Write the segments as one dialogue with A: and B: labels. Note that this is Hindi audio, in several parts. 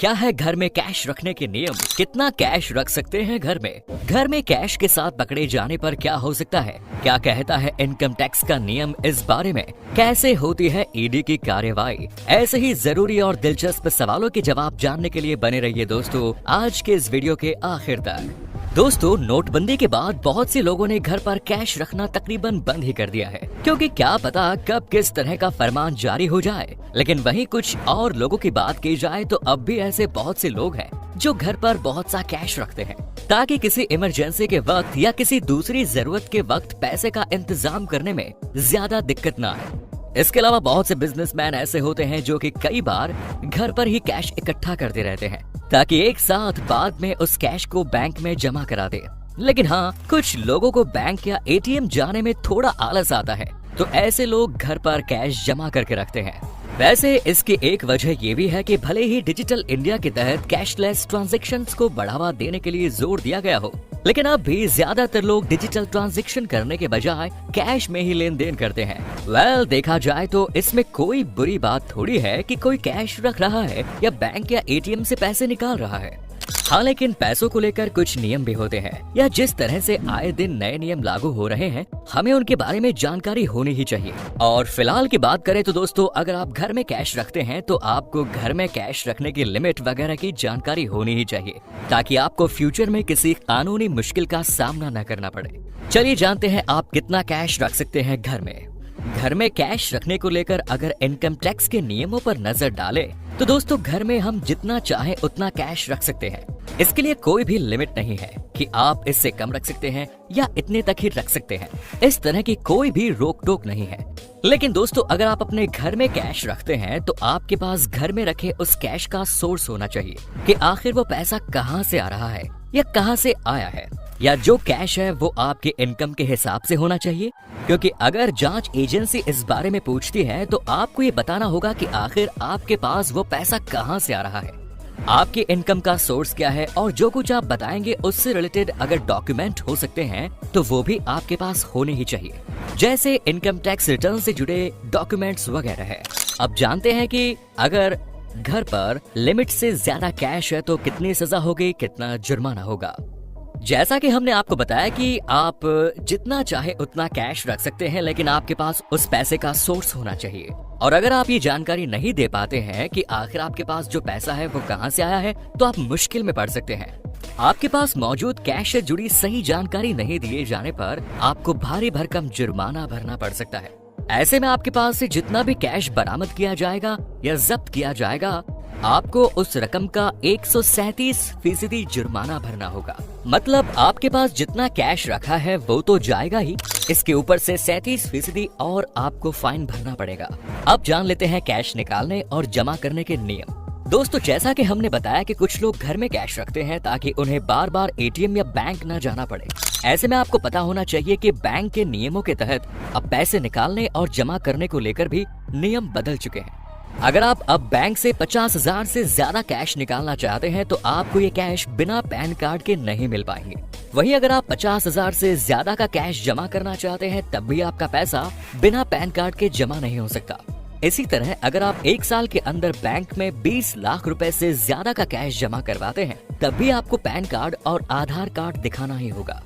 A: क्या है घर में कैश रखने के नियम? कितना कैश रख सकते हैं घर में? घर में कैश के साथ पकड़े जाने पर क्या हो सकता है? क्या कहता है इनकम टैक्स का नियम इस बारे में? कैसे होती है ईडी की कार्यवाही? ऐसे ही जरूरी और दिलचस्प सवालों के जवाब जानने के लिए बने रहिए दोस्तों आज के इस वीडियो के आखिर तक। दोस्तों, नोटबंदी के बाद बहुत से लोगों ने घर पर कैश रखना तकरीबन बंद ही कर दिया है, क्योंकि क्या पता कब किस तरह का फरमान जारी हो जाए। लेकिन वहीं कुछ और लोगों की बात की जाए तो अब भी ऐसे बहुत से लोग हैं जो घर पर बहुत सा कैश रखते हैं ताकि किसी इमरजेंसी के वक्त या किसी दूसरी जरूरत के वक्त पैसे का इंतजाम करने में ज्यादा दिक्कत न आए। इसके अलावा बहुत से बिजनेसमैन ऐसे होते हैं जो कि कई बार घर पर ही कैश इकट्ठा करते रहते हैं ताकि एक साथ बाद में उस कैश को बैंक में जमा करा दे। लेकिन हाँ, कुछ लोगों को बैंक या एटीएम जाने में थोड़ा आलस आता है, तो ऐसे लोग घर पर कैश जमा करके रखते हैं। वैसे इसकी एक वजह ये भी है कि भले ही डिजिटल इंडिया के तहत कैशलेस ट्रांजैक्शंस को बढ़ावा देने के लिए जोर दिया गया हो, लेकिन अब भी ज्यादातर लोग डिजिटल ट्रांजैक्शन करने के बजाय कैश में ही लेन देन करते हैं। देखा जाए तो इसमें कोई बुरी बात थोड़ी है कि कोई कैश रख रहा है या बैंक या एटीएम से पैसे निकाल रहा है। हाँ, लेकिन पैसों को लेकर कुछ नियम भी होते हैं, या जिस तरह से आए दिन नए नियम लागू हो रहे हैं, हमें उनके बारे में जानकारी होनी ही चाहिए। और फिलहाल की बात करें तो दोस्तों, अगर आप घर में कैश रखते हैं तो आपको घर में कैश रखने की लिमिट वगैरह की जानकारी होनी ही चाहिए, ताकि आपको फ्यूचर में किसी कानूनी मुश्किल का सामना न करना पड़े। चलिए जानते हैं आप कितना कैश रख सकते हैं घर में। घर में कैश रखने को लेकर अगर इनकम टैक्स के नियमों पर नजर डालें तो दोस्तों, घर में हम जितना चाहे उतना कैश रख सकते हैं। इसके लिए कोई भी लिमिट नहीं है कि आप इससे कम रख सकते हैं या इतने तक ही रख सकते हैं। इस तरह की कोई भी रोक टोक नहीं है। लेकिन दोस्तों, अगर आप अपने घर में कैश रखते हैं तो आपके पास घर में रखे उस कैश का सोर्स होना चाहिए कि आखिर वो पैसा कहाँ से आ रहा है या कहाँ से आया है, या जो कैश है वो आपके इनकम के हिसाब से होना चाहिए। क्योंकि अगर जांच एजेंसी इस बारे में पूछती है तो आपको ये बताना होगा कि आखिर आपके पास वो पैसा कहाँ से आ रहा है, आपके इनकम का सोर्स क्या है, और जो कुछ आप बताएंगे उससे रिलेटेड अगर डॉक्यूमेंट हो सकते हैं तो वो भी आपके पास होने ही चाहिए, जैसे इनकम टैक्स रिटर्न से जुड़े डॉक्यूमेंट्स वगैरह है। अब जानते हैं कि अगर घर पर लिमिट से ज्यादा कैश है तो कितनी सजा होगी, कितना जुर्माना होगा। जैसा कि हमने आपको बताया कि आप जितना चाहे उतना कैश रख सकते हैं, लेकिन आपके पास उस पैसे का सोर्स होना चाहिए। और अगर आप ये जानकारी नहीं दे पाते हैं कि आखिर आपके पास जो पैसा है वो कहां से आया है, तो आप मुश्किल में पड़ सकते हैं। आपके पास मौजूद कैश से जुड़ी सही जानकारी नहीं दिए जाने पर आपको भारी भरकम जुर्माना भरना पड़ सकता है। ऐसे में आपके पास से जितना भी कैश बरामद किया जाएगा या जब्त किया जाएगा, आपको उस रकम का 137% जुर्माना भरना होगा। मतलब आपके पास जितना कैश रखा है वो तो जाएगा ही, इसके ऊपर से 37% और आपको फाइन भरना पड़ेगा। अब जान लेते हैं कैश निकालने और जमा करने के नियम। दोस्तों, जैसा कि हमने बताया कि कुछ लोग घर में कैश रखते हैं ताकि उन्हें बार बार एटीएम या बैंक न जाना पड़े। ऐसे में आपको पता होना चाहिए कि बैंक के नियमों के तहत अब पैसे निकालने और जमा करने को लेकर भी नियम बदल चुके हैं। अगर आप अब बैंक से 50,000 से ज्यादा कैश निकालना चाहते हैं तो आपको ये कैश बिना पैन कार्ड के नहीं मिल पाएंगे। वहीं अगर आप 50,000 से ज्यादा का कैश जमा करना चाहते हैं तब भी आपका पैसा बिना पैन कार्ड के जमा नहीं हो सकता। इसी तरह अगर आप 1 साल के अंदर बैंक में 20 लाख रुपए से ज्यादा का कैश जमा करवाते हैं तब भी आपको पैन कार्ड और आधार कार्ड दिखाना ही होगा।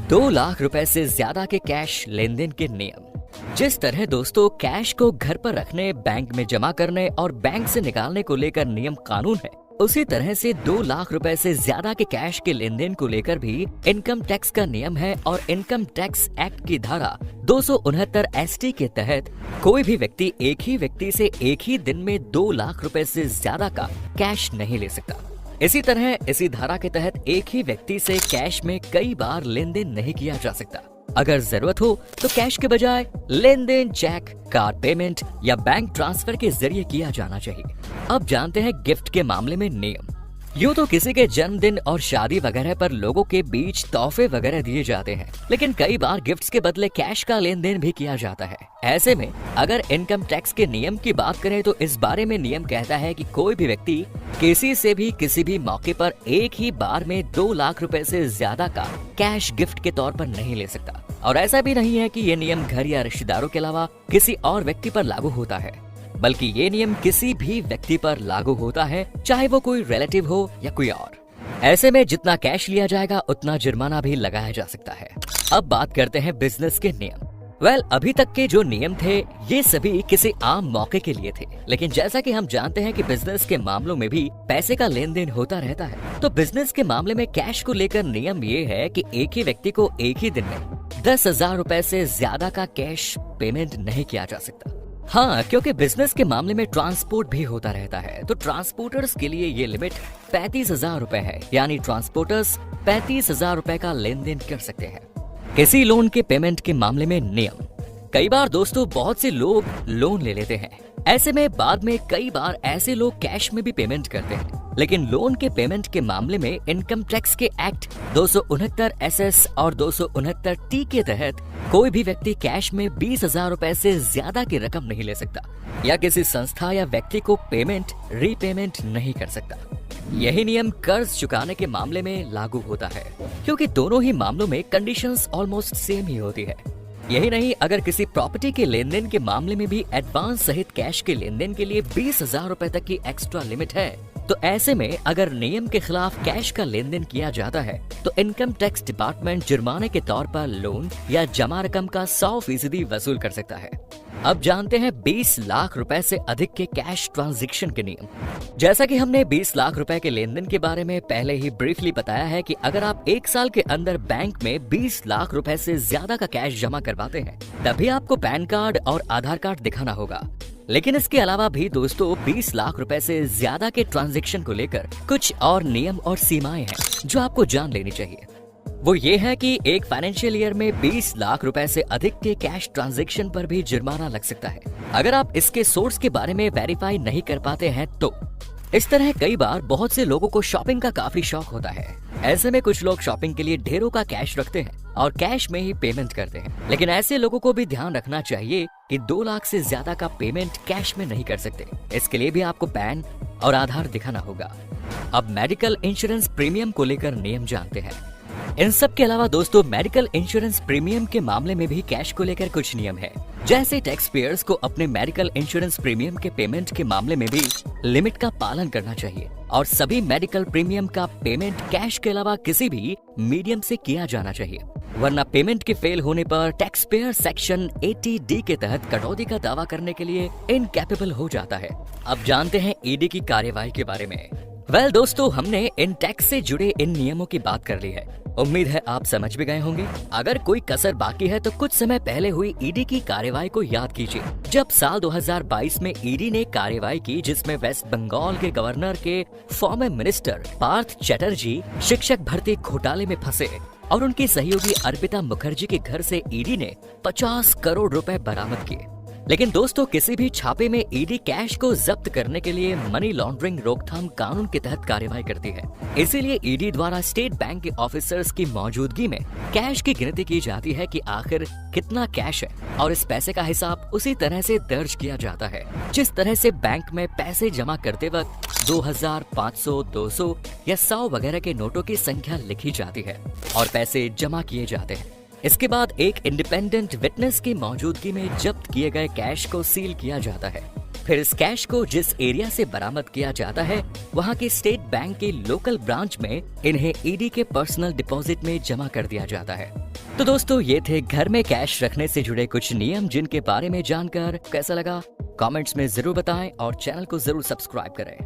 A: 2 लाख रुपए से ज्यादा के कैश लेन देन के नियम। जिस तरह दोस्तों कैश को घर पर रखने, बैंक में जमा करने और बैंक से निकालने को लेकर नियम कानून है, उसी तरह से 2 लाख रुपए से ज्यादा के कैश के लेन देन को लेकर भी इनकम टैक्स का नियम है। और इनकम टैक्स एक्ट की धारा 269 ST के तहत कोई भी व्यक्ति एक ही व्यक्ति से एक ही दिन में 2 लाख रुपए से ज्यादा का कैश नहीं ले सकता। इसी तरह इसी धारा के तहत एक ही व्यक्ति से कैश में कई बार लेन देन नहीं किया जा सकता। अगर जरूरत हो तो कैश के बजाय लेन देन चेक, कार्ड पेमेंट या बैंक ट्रांसफर के जरिए किया जाना चाहिए। अब जानते हैं गिफ्ट के मामले में नियम। यूँ तो किसी के जन्मदिन और शादी वगैरह पर लोगों के बीच तोहफे वगैरह दिए जाते हैं, लेकिन कई बार गिफ्ट्स के बदले कैश का लेन देन भी किया जाता है। ऐसे में अगर इनकम टैक्स के नियम की बात करें तो इस बारे में नियम कहता है कि कोई भी व्यक्ति किसी से भी किसी भी मौके पर एक ही बार में 2 लाख रुपए से ज्यादा का कैश गिफ्ट के तौर पर नहीं ले सकता। और ऐसा भी नहीं है कि ये नियम घर या रिश्तेदारों के अलावा किसी और व्यक्ति पर लागू होता है। बल्कि ये नियम किसी भी व्यक्ति पर लागू होता है, चाहे वो कोई रिलेटिव हो या कोई और। ऐसे में जितना कैश लिया जाएगा उतना जुर्माना भी लगाया जा सकता है। अब बात करते हैं बिजनेस के नियम। अभी तक के जो नियम थे ये सभी किसी आम मौके के लिए थे, लेकिन जैसा कि हम जानते हैं कि बिजनेस के मामलों में भी पैसे का लेन देन होता रहता है। तो बिजनेस के मामले में कैश को लेकर नियम ये है कि एक ही व्यक्ति को एक ही दिन में 10,000 रुपए से ज्यादा का कैश पेमेंट नहीं किया जा सकता। हाँ, क्योंकि बिजनेस के मामले में ट्रांसपोर्ट भी होता रहता है, तो ट्रांसपोर्टर्स के लिए ये लिमिट 35,000 रुपए है, यानी ट्रांसपोर्टर्स 35,000 रुपए का लेन देन कर सकते हैं। किसी लोन के पेमेंट के मामले में नियम। कई बार दोस्तों बहुत से लोग लोन ले लेते हैं, ऐसे में बाद में कई बार ऐसे लोग कैश में भी पेमेंट करते हैं, लेकिन लोन के पेमेंट के मामले में इनकम टैक्स के एक्ट 269 SS और 269 T के तहत कोई भी व्यक्ति कैश में 20,000 रुपए से ज्यादा की रकम नहीं ले सकता या किसी संस्था या व्यक्ति को पेमेंट रीपेमेंट नहीं कर सकता। यही नियम कर्ज चुकाने के मामले में लागू होता है, क्योंकि दोनों ही मामलों में कंडीशंस ऑलमोस्ट सेम ही होती है। यही नहीं, अगर किसी प्रॉपर्टी के लेन देन के मामले में भी एडवांस सहित कैश के लेन देन के लिए 20,000 रुपए तक की एक्स्ट्रा लिमिट है, तो ऐसे में अगर नियम के खिलाफ कैश का लेन देन किया जाता है तो इनकम टैक्स डिपार्टमेंट जुर्माने के तौर पर लोन या जमा रकम का 100% वसूल कर सकता है। अब जानते हैं 20 लाख रुपए से अधिक के कैश ट्रांजैक्शन के नियम। जैसा कि हमने 20 लाख रुपए के लेन देन के बारे में पहले ही ब्रीफली बताया है कि अगर आप 1 साल के अंदर बैंक में 20 लाख रुपए से ज्यादा का कैश जमा करवाते हैं तभी आपको पैन कार्ड और आधार कार्ड दिखाना होगा। लेकिन इसके अलावा भी दोस्तों 20 लाख रुपए से ज्यादा के ट्रांजैक्शन को लेकर कुछ और नियम और सीमाएं हैं जो आपको जान लेनी चाहिए। वो ये है कि एक फाइनेंशियल ईयर में 20 लाख रुपए से अधिक के कैश ट्रांजैक्शन पर भी जुर्माना लग सकता है अगर आप इसके सोर्स के बारे में वेरीफाई नहीं कर पाते हैं तो। इस तरह कई बार बहुत से लोगों को शॉपिंग का काफी शौक होता है, ऐसे में कुछ लोग शॉपिंग के लिए ढेरों का कैश रखते हैं और कैश में ही पेमेंट करते हैं, लेकिन ऐसे लोगों को भी ध्यान रखना चाहिए कि 2 लाख से ज्यादा का पेमेंट कैश में नहीं कर सकते। इसके लिए भी आपको पैन और आधार दिखाना होगा। अब मेडिकल इंश्योरेंस प्रीमियम को लेकर नियम जानते हैं। इन सब के अलावा दोस्तों मेडिकल इंश्योरेंस प्रीमियम के मामले में भी कैश को लेकर कुछ नियम है। जैसे टैक्स पेयर्स को अपने मेडिकल इंश्योरेंस प्रीमियम के पेमेंट के मामले में भी लिमिट का पालन करना चाहिए और सभी मेडिकल प्रीमियम का पेमेंट कैश के अलावा किसी भी मीडियम से किया जाना चाहिए, वरना पेमेंट के फेल होने पर टैक्स पेयर सेक्शन 80D के तहत कटौती का दावा करने के लिए इनकैपेबल हो जाता है। अब जानते हैं ईडी की कार्यवाही के बारे में। दोस्तों हमने इन टैक्स से जुड़े इन नियमों की बात कर ली है, उम्मीद है आप समझ भी गए होंगे। अगर कोई कसर बाकी है तो कुछ समय पहले हुई ईडी की कार्यवाही को याद कीजिए, जब साल 2022 में ईडी ने कार्यवाही की जिसमें वेस्ट बंगाल के गवर्नर के फॉर्मर मिनिस्टर पार्थ चैटर्जी शिक्षक भर्ती घोटाले में फंसे और उनकी सहयोगी अर्पिता मुखर्जी के घर से ईडी ने 50 करोड़ रुपए बरामद किए। लेकिन दोस्तों किसी भी छापे में ईडी कैश को जब्त करने के लिए मनी लॉन्ड्रिंग रोकथाम कानून के तहत कार्यवाही करती है। इसीलिए ईडी द्वारा स्टेट बैंक के ऑफिसर्स की मौजूदगी में कैश की गिनती की जाती है कि आखिर कितना कैश है और इस पैसे का हिसाब उसी तरह से दर्ज किया जाता है जिस तरह से बैंक में पैसे जमा करते वक्त 2000, 500, 200 या 100 वगैरह के नोटों की संख्या लिखी जाती है और पैसे जमा किए जाते हैं। इसके बाद एक इंडिपेंडेंट विटनेस की मौजूदगी में जब्त किए गए कैश को सील किया जाता है। फिर इस कैश को जिस एरिया से बरामद किया जाता है वहां के स्टेट बैंक के लोकल ब्रांच में इन्हें ईडी के पर्सनल डिपॉजिट में जमा कर दिया जाता है। तो दोस्तों ये थे घर में कैश रखने से जुड़े कुछ नियम, जिनके बारे में जानकर कैसा लगा कमेंट्स में जरूर बताएं और चैनल को जरूर सब्सक्राइब करें।